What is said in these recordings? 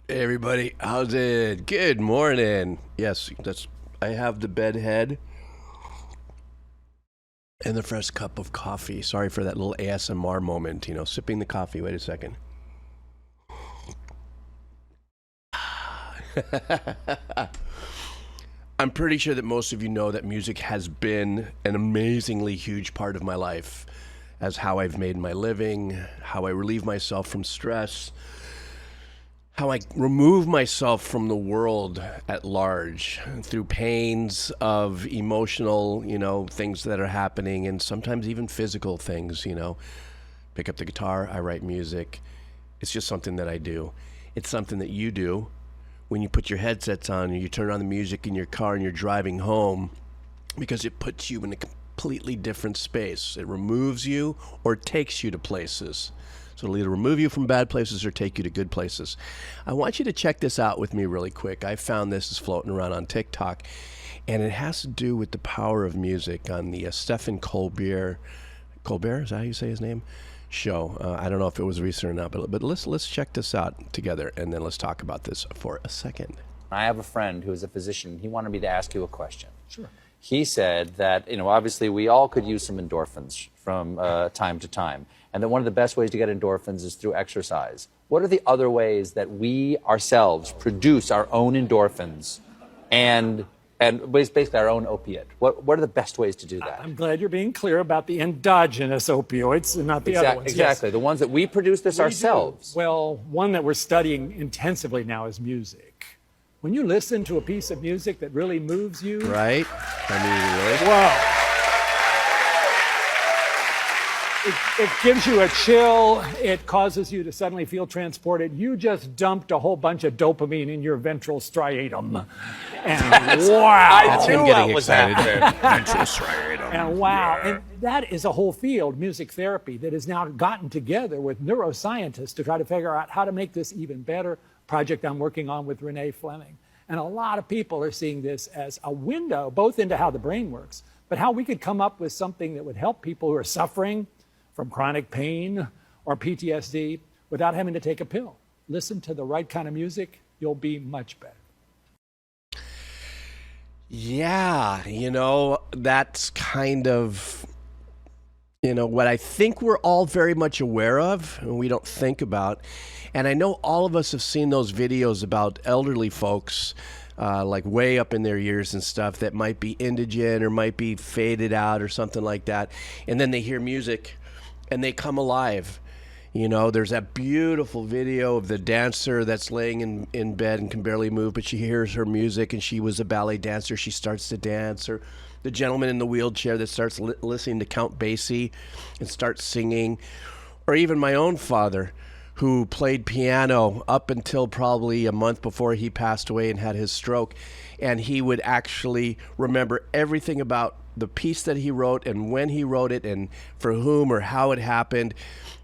Hey everybody, how's it? Good morning. Yes, that's I have the bed head and the fresh cup of coffee. Sorry for that little ASMR moment, sipping the coffee. Wait a second. I'm pretty sure that most of you know that music has been an amazingly huge part of my life as how I've made my living, how I relieve myself from stress, how I remove myself from the world at large through pains of emotional, things that are happening and sometimes even physical things. Pick up the guitar, I write music. It's just something that I do. It's something that you do when you put your headsets on and you turn on the music in your car and you're driving home because it puts you in a completely different space. It removes you or takes you to places. So it'll either remove you from bad places or take you to good places. I want you to check this out with me really quick. I found this is floating around on TikTok, and it has to do with the power of music on the Stephen Colbert, is that how you say his name? Show. I don't know if it was recent or not, but let's check this out together, and then let's talk about this for a second. I have a friend who is a physician. He wanted me to ask you a question. Sure. He said that, obviously we all could use some endorphins from time to time, and that one of the best ways to get endorphins is through exercise. What are the other ways that we ourselves produce our own endorphins and basically our own opiate? What are the best ways to do that? I'm glad you're being clear about the endogenous opioids and not the other ones. Exactly, yes. The ones that we produce this ourselves. Well, one that we're studying intensively now is music. When you listen to a piece of music that really moves you... Right? Really? Whoa. It gives you a chill. It causes you to suddenly feel transported. You just dumped a whole bunch of dopamine in your ventral striatum. And wow. That's him getting excited. Ventral striatum. And wow. Yeah. And that is a whole field, music therapy, that has now gotten together with neuroscientists to try to figure out how to make this even better. Project I'm working on with Renee Fleming. And a lot of people are seeing this as a window, both into how the brain works, but how we could come up with something that would help people who are suffering from chronic pain or PTSD without having to take a pill. Listen to the right kind of music, you'll be much better. Yeah, that's kind of, what I think we're all very much aware of and we don't think about. And I know all of us have seen those videos about elderly folks, like way up in their years and stuff, that might be indigent or might be faded out or something like that. And then they hear music and they come alive. There's that beautiful video of the dancer that's laying in bed and can barely move, but she hears her music and she was a ballet dancer. She starts to dance. Or the gentleman in the wheelchair that starts listening to Count Basie and starts singing. Or even my own father, who played piano up until probably a month before he passed away and had his stroke. And he would actually remember everything about the piece that he wrote and when he wrote it and for whom or how it happened,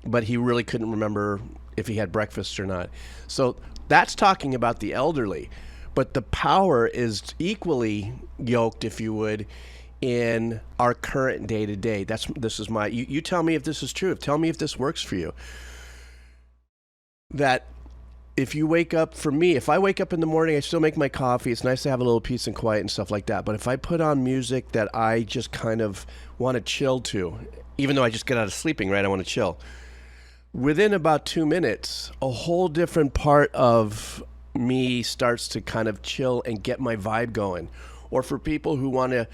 but he really couldn't remember if he had breakfast or not. So that's talking about the elderly, but the power is equally yoked, if you would, in our current day-to-day. This is my, you tell me if this is true. Tell me if this works for you. That if you wake up, for me, if I wake up in the morning, I still make my coffee. It's nice to have a little peace and quiet and stuff like that. But if I put on music that I just kind of want to chill to, even though I just get out of sleeping, right? I want to chill. Within about 2 minutes, a whole different part of me starts to kind of chill and get my vibe going. Or for people who want to,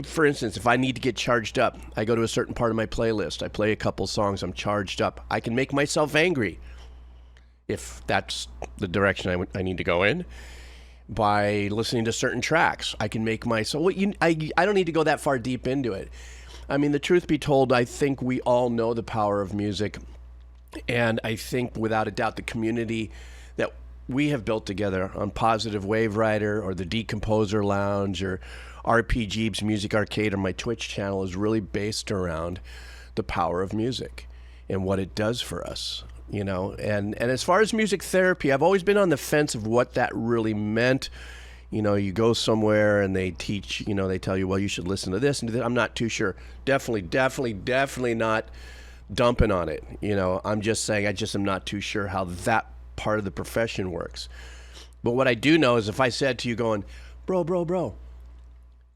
for instance, if I need to get charged up, I go to a certain part of my playlist. I play a couple songs, I'm charged up. I can make myself angry, if that's the direction I need to go in, by listening to certain tracks. I can make myself, I don't need to go that far deep into it. I mean, the truth be told, I think we all know the power of music. And I think without a doubt, the community that we have built together on Positive Wave Rider or the Decomposer Lounge or RPG's Music Arcade or my Twitch channel is really based around the power of music and what it does for us. And as far as music therapy, I've always been on the fence of what that really meant. You go somewhere and they teach, they tell you, well, you should listen to this and do that. I'm not too sure. Definitely not dumping on it. I'm just saying I just am not too sure how that part of the profession works. But what I do know is if I said to you going, bro,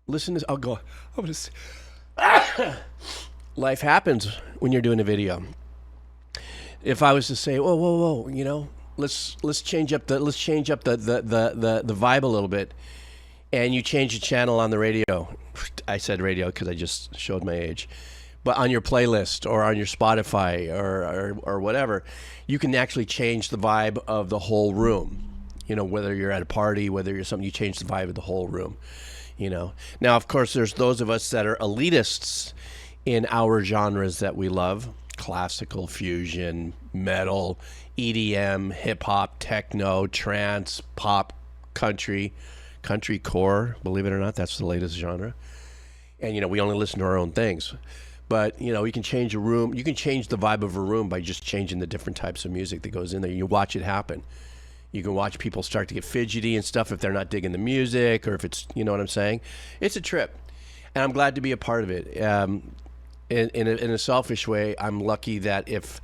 listen to this, I'll go, I'm just, life happens when you're doing a video. If I was to say, whoa, you know, let's change up the vibe a little bit, and you change the channel on the radio. I said radio because I just showed my age. But on your playlist or on your Spotify or whatever, you can actually change the vibe of the whole room. You know, whether you're at a party, whether you're something, you change the vibe of the whole room. You know. Now, of course, there's those of us that are elitists in our genres that we love: classical, fusion, metal, EDM, hip hop, techno, trance, pop, country core. Believe it or not, that's the latest genre. And you know, we only listen to our own things. But, you know, you can change a room. You can change the vibe of a room by just changing the different types of music that goes in there. You watch it happen. You can watch people start to get fidgety and stuff if they're not digging the music, or if it's, you know what I'm saying? It's a trip. And I'm glad to be a part of it. In a selfish way, I'm lucky that if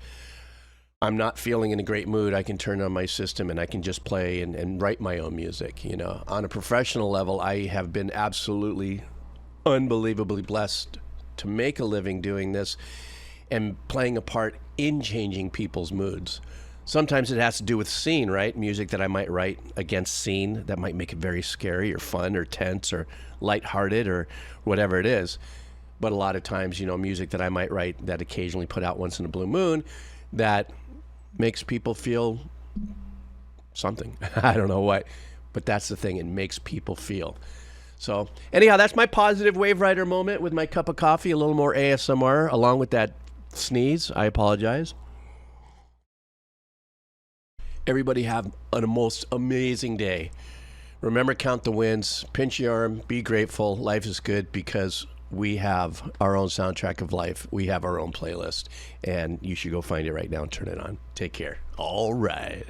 I'm not feeling in a great mood, I can turn on my system and I can just play and write my own music. You know, on a professional level, I have been absolutely unbelievably blessed to make a living doing this and playing a part in changing people's moods. Sometimes it has to do with scene, right? Music that I might write against scene that might make it very scary or fun or tense or lighthearted or whatever it is. But a lot of times, you know, music that I might write that occasionally put out once in a blue moon that makes people feel something. I don't know what, but that's the thing. It makes people feel. So anyhow, that's my positive Wave Rider moment with my cup of coffee, a little more ASMR along with that sneeze. I apologize. Everybody have a most amazing day. Remember, count the wins, pinch your arm, be grateful. Life is good because we have our own soundtrack of life. We have our own playlist, and you should go find it right now and turn it on. Take care. All right.